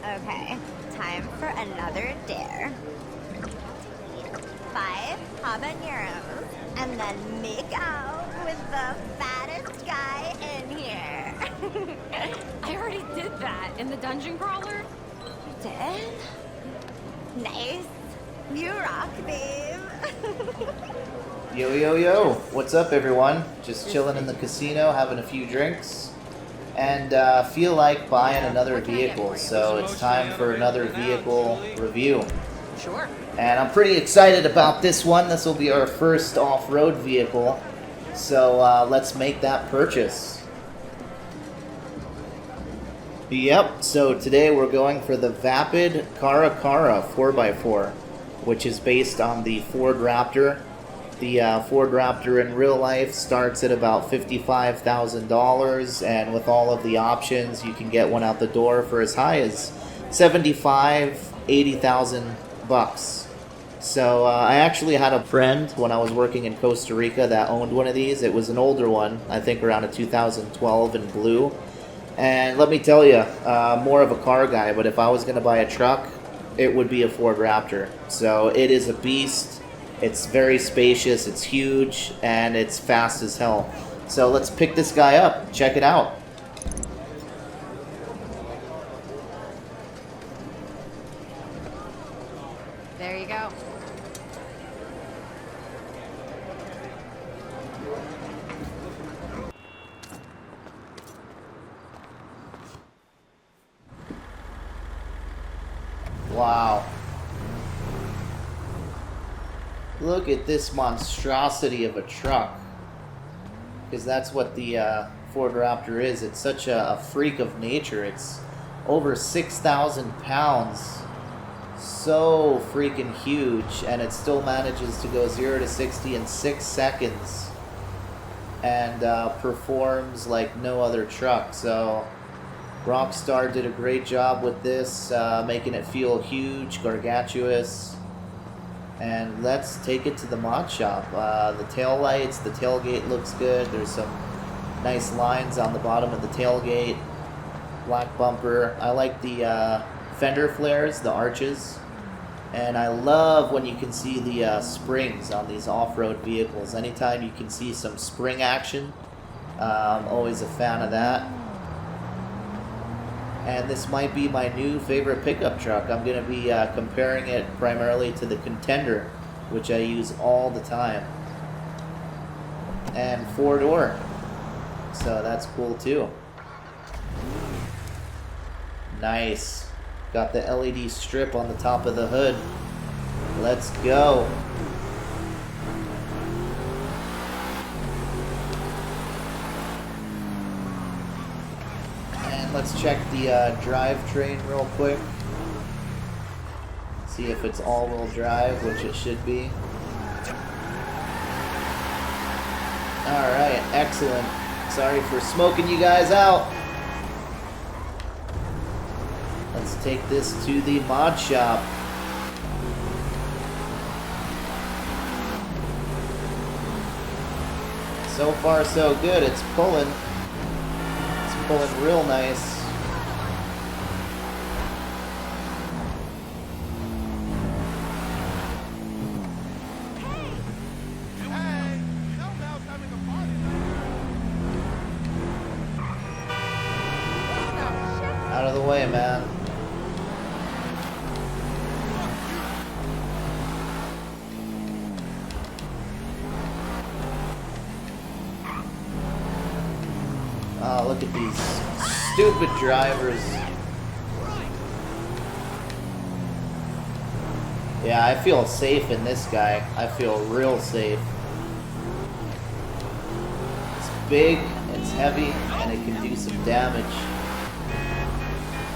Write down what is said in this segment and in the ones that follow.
Okay, time for another dare. 5 habaneros, and then make out with the fattest guy in here. I already did that in the dungeon crawler. You did? Nice. You rock, babe. Yo, yo, yo. What's up, everyone? Just chilling in the casino, having a few drinks, and feel like buying another vehicle. So it's time for another vehicle review. Sure. And I'm pretty excited about this one. This will be our first off-road vehicle. So let's make that purchase. Yep, so today we're going for the Vapid Caracara 4x4, which is based on the Ford Raptor. The Ford Raptor in real life starts at about $55,000, and with all of the options, you can get one out the door for as high as $80,000 bucks. So I actually had a friend when I was working in Costa Rica that owned one of these. It was an older one, I think around a 2012 in blue. And let me tell you, more of a car guy, but if I was going to buy a truck, it would be a Ford Raptor. So it is a beast. It's very spacious, it's huge, and it's fast as hell. So let's pick this guy up. Check it out. There you go. Wow. Look at this monstrosity of a truck. Because that's what the Ford Raptor is. It's such a freak of nature. It's over 6,000 pounds. So freaking huge. And it still manages to go 0 to 60 in 6 seconds. And performs like no other truck. So Rockstar did a great job with this, making it feel huge, gargantuous. And let's take it to the mod shop. The tail lights, the tailgate looks good. There's some nice lines on the bottom of the tailgate. Black bumper. I like the fender flares, the arches. And I love when you can see the springs on these off-road vehicles. Anytime you can see some spring action, I'm always a fan of that. And this might be my new favorite pickup truck. I'm going to be comparing it primarily to the Contender, which I use all the time. And 4-door. So that's cool too. Nice. Got the LED strip on the top of the hood. Let's go. Let's check the drivetrain real quick. See if it's all-wheel drive, which it should be. Alright, excellent. Sorry for smoking you guys out. Let's take this to the mod shop. So far so good, it's pulling. Pulling real nice. Out of the way, man. Oh, look at these stupid drivers. Yeah, I feel safe in this guy. I feel real safe. It's big, it's heavy, and it can do some damage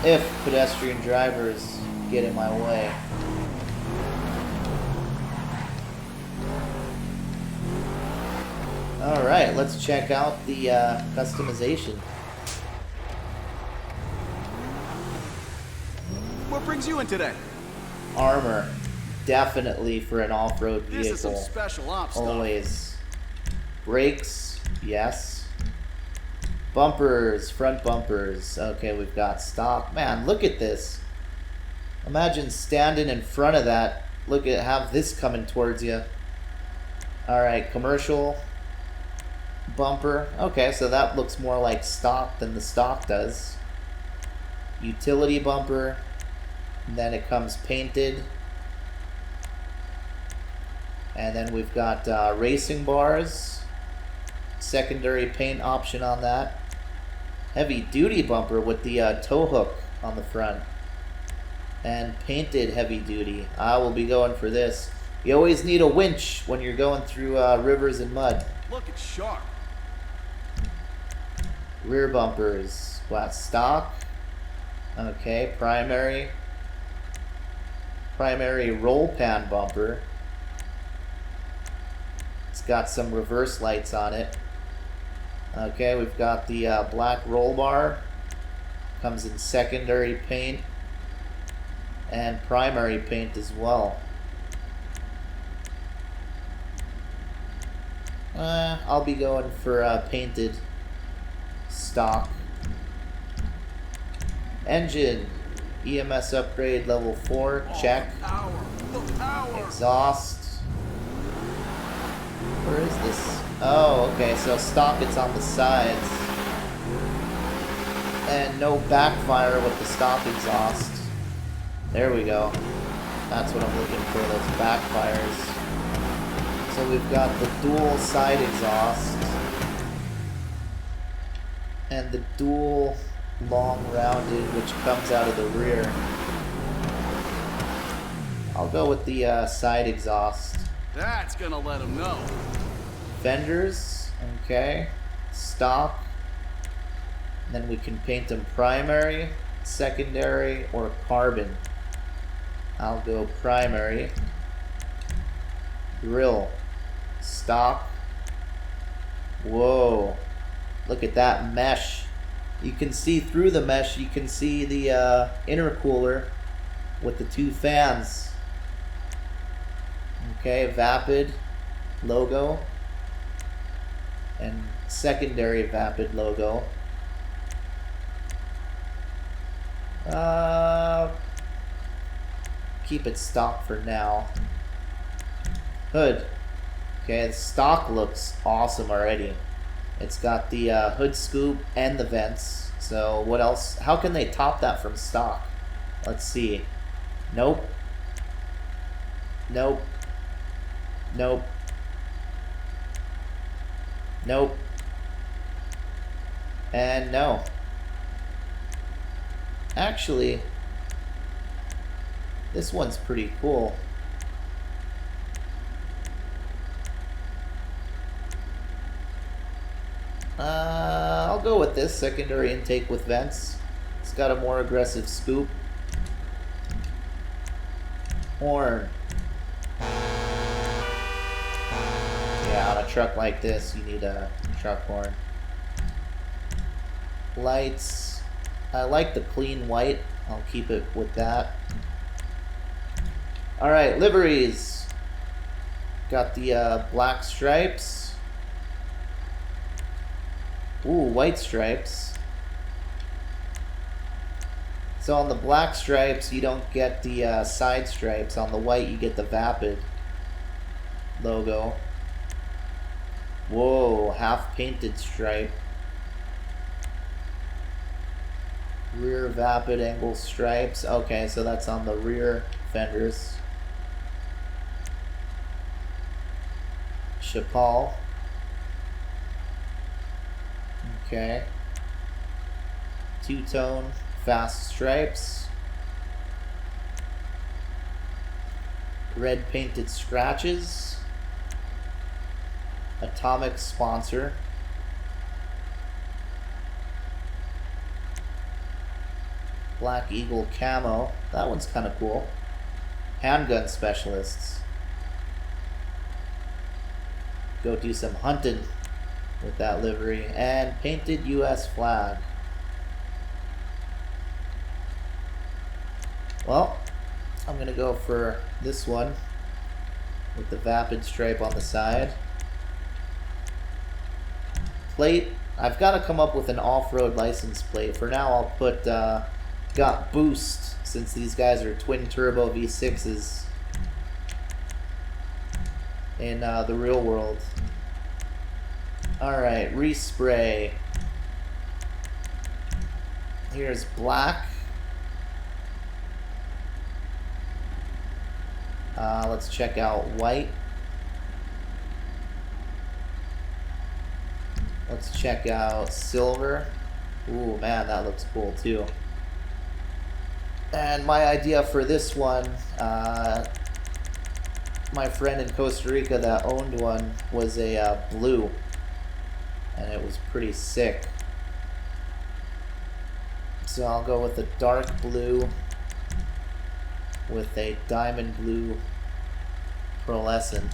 if pedestrian drivers get in my way. Alright, let's check out the customization. What brings you in today? Armor. Definitely for an off-road vehicle. This is some special ops stuff. Always. Brakes, yes. Bumpers, front bumpers. Okay, we've got stock. Man, look at this. Imagine standing in front of that. Look at, have this coming towards you. Alright, commercial bumper. Okay, so that looks more like stock than the stock does. Utility bumper. And then it comes painted. And then we've got racing bars. Secondary paint option on that. Heavy duty bumper with the tow hook on the front. And painted heavy duty. I will be going for this. You always need a winch when you're going through rivers and mud. Look, it's sharp. Rear bumpers. What, stock? Okay, primary. Primary roll pan bumper. It's got some reverse lights on it. Okay, we've got the black roll bar. Comes in secondary paint. And primary paint as well. I'll be going for painted stock. Engine. EMS upgrade level 4. Check. Exhaust. Where is this? Oh, okay, so stock, it's on the sides. And no backfire with the stock exhaust. There we go. That's what I'm looking for, those backfires. So we've got the dual side exhaust. And the dual long rounded, which comes out of the rear. I'll go with the side exhaust. That's gonna let him know. Fenders, okay. Stock. And then we can paint them primary, secondary, or carbon. I'll go primary. Grill. Stock. Whoa. Look at that mesh. You can see through the mesh, you can see the intercooler with the two fans. Okay, Vapid logo. And secondary Vapid logo. Keep it stock for now. Hood. Okay, the stock looks awesome already. It's got the hood scoop and the vents. So what else? How can they top that from stock? Let's see. Nope. Nope. Nope. Nope. And no. Actually, this one's pretty cool. I'll go with this secondary intake with vents. It's got a more aggressive scoop. Horn. Yeah, on a truck like this, you need a truck horn. Lights. I like the clean white. I'll keep it with that. Alright, liveries. Got the black stripes. Ooh, white stripes. So on the black stripes, you don't get the side stripes. On the white, you get the Vapid logo. Whoa, half painted stripe. Rear Vapid angle stripes. Okay, so that's on the rear fenders. Chapal. Okay. Two-tone fast stripes. Red painted scratches. Atomic sponsor. Black Eagle camo. That one's kind of cool. Handgun specialists. Go do some hunting with that livery. And painted US flag. Well, I'm gonna go for this one with the Vapid stripe on the side. Plate. I've got to come up with an off-road license plate. For now, I'll put got boost since these guys are twin turbo V6s in the real world. Alright, respray. Here's black. Let's check out white. Let's check out silver. Ooh, man, that looks cool too. And my idea for this one, my friend in Costa Rica that owned one was a blue. And it was pretty sick. So I'll go with a dark blue with a diamond blue pearlescent.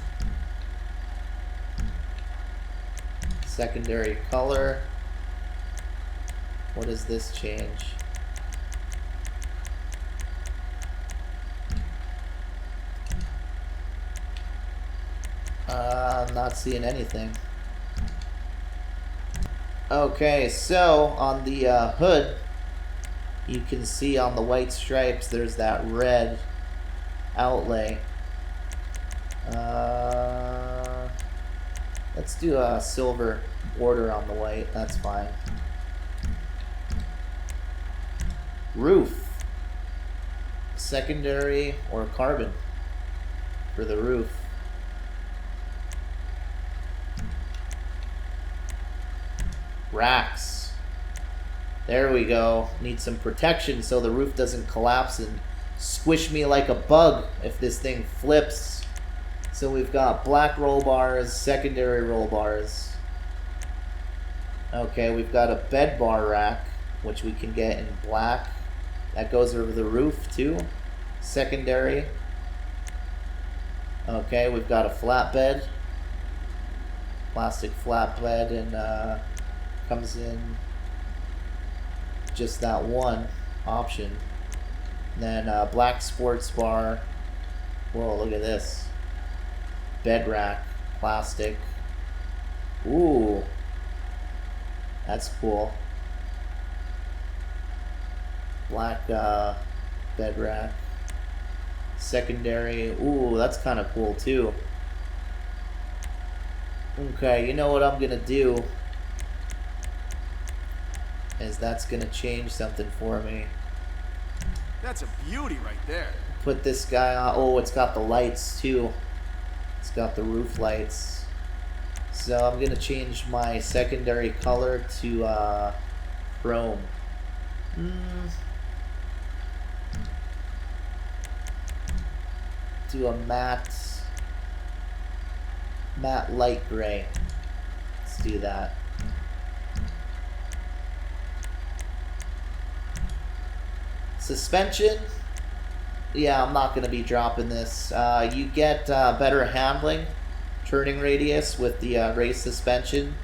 Secondary color. What does this change? I'm not seeing anything. Okay, so on the hood, you can see on the white stripes there's that red outlay. Let's do a silver border on the white, that's fine. Roof. Secondary or carbon for the roof. Racks. There we go. Need some protection so the roof doesn't collapse and squish me like a bug if this thing flips. So we've got black roll bars, secondary roll bars. Okay, we've got a bed bar rack, which we can get in black. That goes over the roof too. Secondary. Okay, we've got a flatbed. Plastic flatbed, and comes in just that one option. And then black sports bar. Whoa, look at this. Bed rack, plastic. Ooh, that's cool. Black bed rack. Secondary. Ooh, that's kind of cool too. Okay, you know what I'm gonna do is that's gonna change something for me. That's a beauty right there. Put this guy on. Oh, it's got the lights too. It's got the roof lights. So I'm gonna change my secondary color to chrome. Do a matte light gray. Let's do that. Suspension. Yeah, I'm not going to be dropping this. You get better handling, turning radius with the race suspension,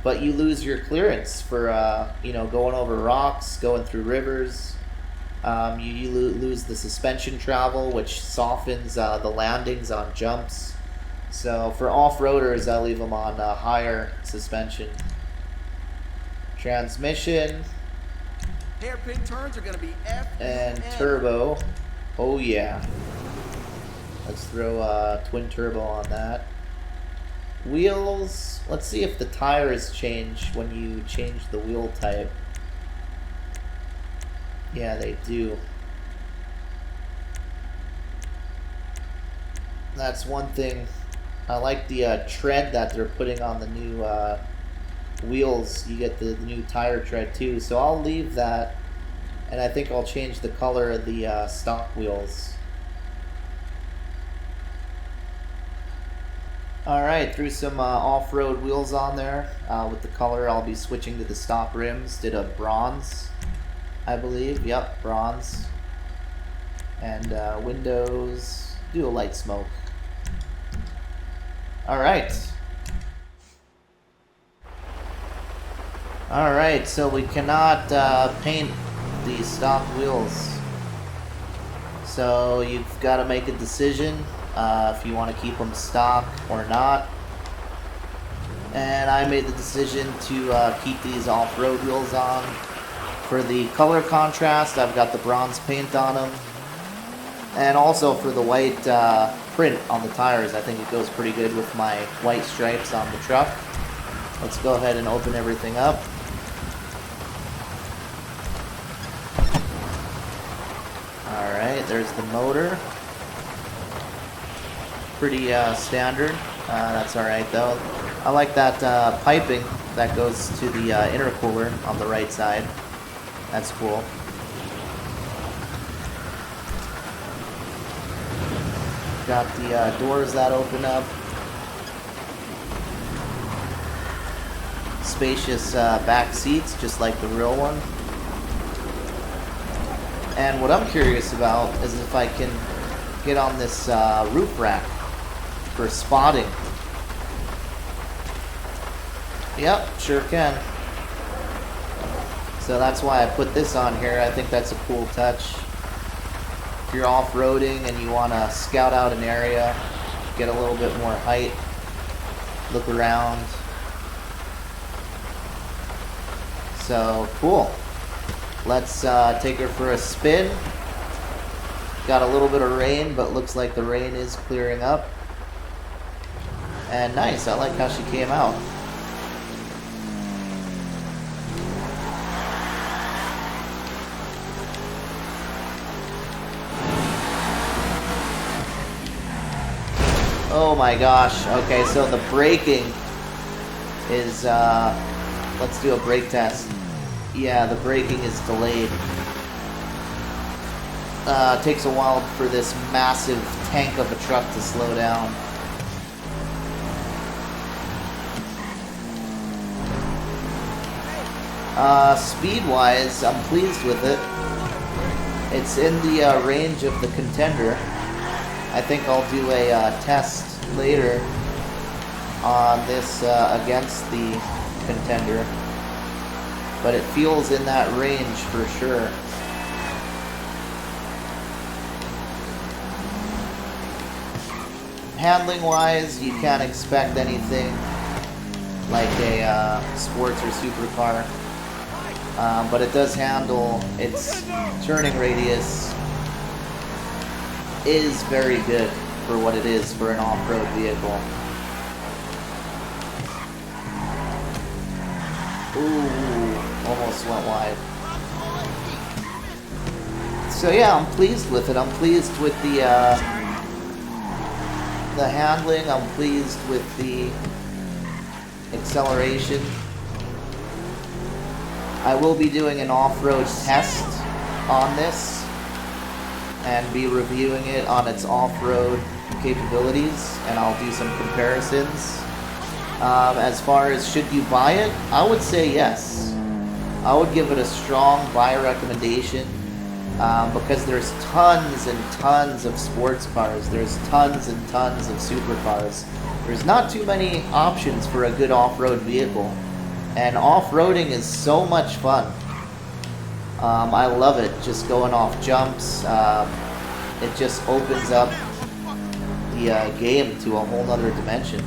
but you lose your clearance for going over rocks, going through rivers. You lose the suspension travel, which softens the landings on jumps. So for off-roaders, I leave them on higher suspension. Transmission. Hairpin turns are going to be F and turbo. Oh yeah. Let's throw twin turbo on that. Wheels. Let's see if the tires change when you change the wheel type. Yeah, they do. That's one thing. I like the tread that they're putting on the new wheels. You get the new tire tread too. So I'll leave that. And I think I'll change the color of the stock wheels. Alright, threw some off-road wheels on there. With the color, I'll be switching to the stock rims. Did a bronze, I believe. Yep, bronze. And windows. Do a light smoke. Alright. Alright, so we cannot paint these stock wheels. So you've got to make a decision if you want to keep them stock or not. And I made the decision to keep these off-road wheels on. For the color contrast, I've got the bronze paint on them. And also for the white print on the tires, I think it goes pretty good with my white stripes on the truck. Let's go ahead and open everything up. Alright, there's the motor. Pretty standard. That's alright though. I like that piping that goes to the intercooler on the right side. That's cool. Got the doors that open up. Spacious back seats, just like the real one. And what I'm curious about is if I can get on this roof rack for spotting. Yep, sure can. So that's why I put this on here. I think that's a cool touch. If you're off-roading and you want to scout out an area, get a little bit more height, look around. So, cool. Let's take her for a spin. Got a little bit of rain, but looks like the rain is clearing up. And nice, I like how she came out. Oh my gosh. Okay, so the braking is, let's do a brake test. Yeah, the braking is delayed. Takes a while for this massive tank of a truck to slow down. Speed-wise, I'm pleased with it. It's in the range of the Contender. I think I'll do a test later on this against the Contender, but it feels in that range for sure. Handling wise, you can't expect anything like a sports or supercar, but it does handle. Its turning radius is very good for what it is for an off-road vehicle. Ooh, almost went wide. So yeah, I'm pleased with it. I'm pleased with the handling. I'm pleased with the acceleration. I will be doing an off-road test on this and be reviewing it on its off-road capabilities, and I'll do some comparisons. As far as should you buy it, I would say yes. I would give it a strong buy recommendation because there's tons and tons of sports cars. There's tons and tons of supercars. There's not too many options for a good off-road vehicle, and off-roading is so much fun. I love it, just going off jumps. It just opens up the game to a whole nother dimension.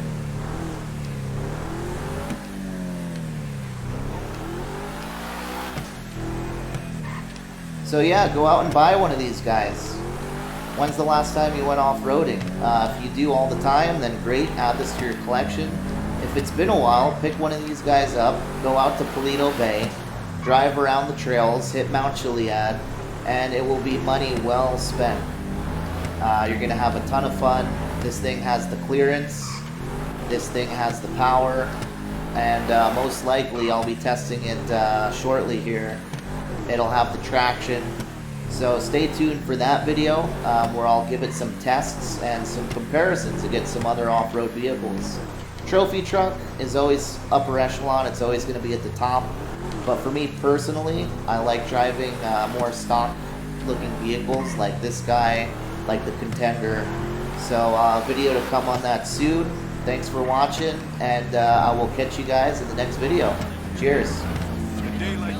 So yeah, go out and buy one of these guys. When's the last time you went off-roading? If you do all the time, then great, add this to your collection. If it's been a while, pick one of these guys up, go out to Paleto Bay, drive around the trails, hit Mount Chiliad, and it will be money well spent. You're going to have a ton of fun. This thing has the clearance, this thing has the power, and most likely I'll be testing it shortly here. It'll have the traction. So stay tuned for that video where I'll give it some tests and some comparisons against some other off-road vehicles. Trophy truck is always upper echelon, it's always going to be at the top. But for me personally, I like driving more stock looking vehicles like this guy, like the Contender. So video to come on that soon. Thanks for watching, and I will catch you guys in the next video. Cheers. A day like